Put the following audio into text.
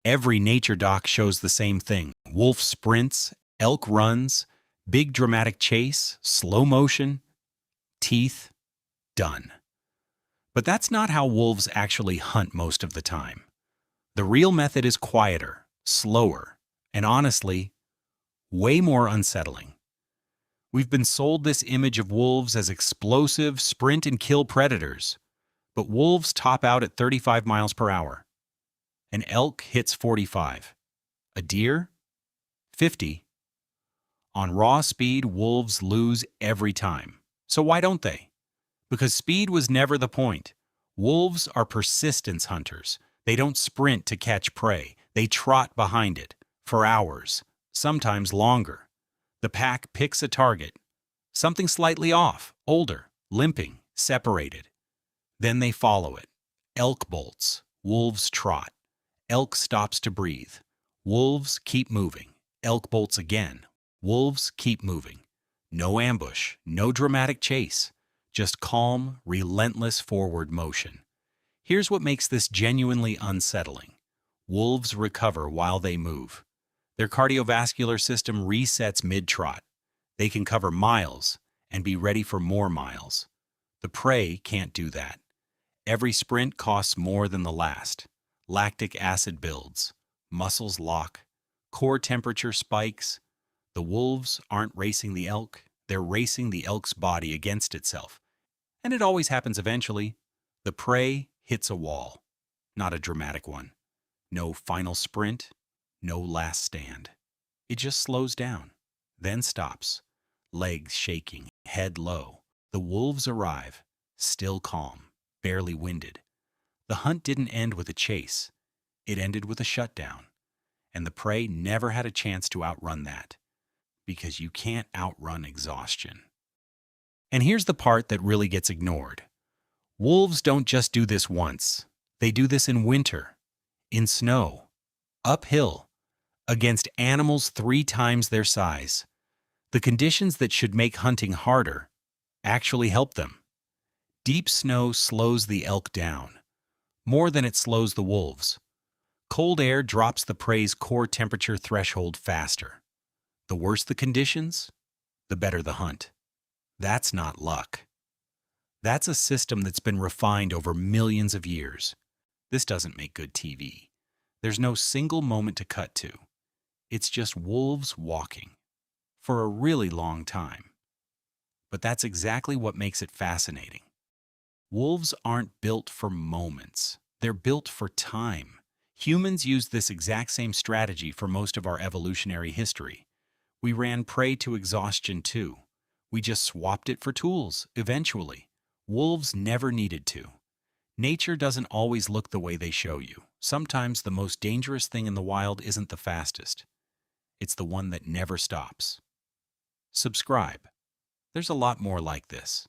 Every nature doc shows the same thing. Wolf sprints, elk runs, big dramatic chase, slow motion, teeth, done. But that's not how wolves actually hunt most of the time. The real method is quieter, slower, and honestly, way more unsettling. We've been sold this image of wolves as explosive, sprint and kill predators, but wolves top out at 35 miles per hour. An elk hits 45. A deer? 50. On raw speed, wolves lose every time. So why don't they? Because speed was never the point. Wolves are persistence hunters. They don't sprint to catch prey. They trot behind it for hours, sometimes longer. The pack picks a target, something slightly off, older, limping, separated. Then they follow it. Elk bolts, wolves trot. Elk stops to breathe. Wolves keep moving. Elk bolts again. Wolves keep moving. No ambush, no dramatic chase, just calm, relentless forward motion. Here's what makes this genuinely unsettling. Wolves recover while they move. Their cardiovascular system resets mid-trot. They can cover miles and be ready for more miles. The prey can't do that. Every sprint costs more than the last. Lactic acid builds, muscles lock, core temperature spikes. The wolves aren't racing the elk, they're racing the elk's body against itself. And it always happens eventually. The prey hits a wall, not a dramatic one. No final sprint, no last stand. It just slows down, then stops, legs shaking, head low. The wolves arrive, still calm, barely winded. The hunt didn't end with a chase. It ended with a shutdown. And the prey never had a chance to outrun that. Because you can't outrun exhaustion. And here's the part that really gets ignored. Wolves don't just do this once. They do this in winter, in snow, uphill, against animals 3 times their size. The conditions that should make hunting harder actually help them. Deep snow slows the elk down, more than it slows the wolves. Cold air drops the prey's core temperature threshold faster. The worse the conditions, the better the hunt. That's not luck. That's a system that's been refined over millions of years. This doesn't make good TV. There's no single moment to cut to. It's just wolves walking for a really long time. But that's exactly what makes it fascinating. Wolves aren't built for moments. They're built for time. Humans used this exact same strategy for most of our evolutionary history. We ran prey to exhaustion too. We just swapped it for tools, eventually. Wolves never needed to. Nature doesn't always look the way they show you. Sometimes the most dangerous thing in the wild isn't the fastest. It's the one that never stops. Subscribe. There's a lot more like this.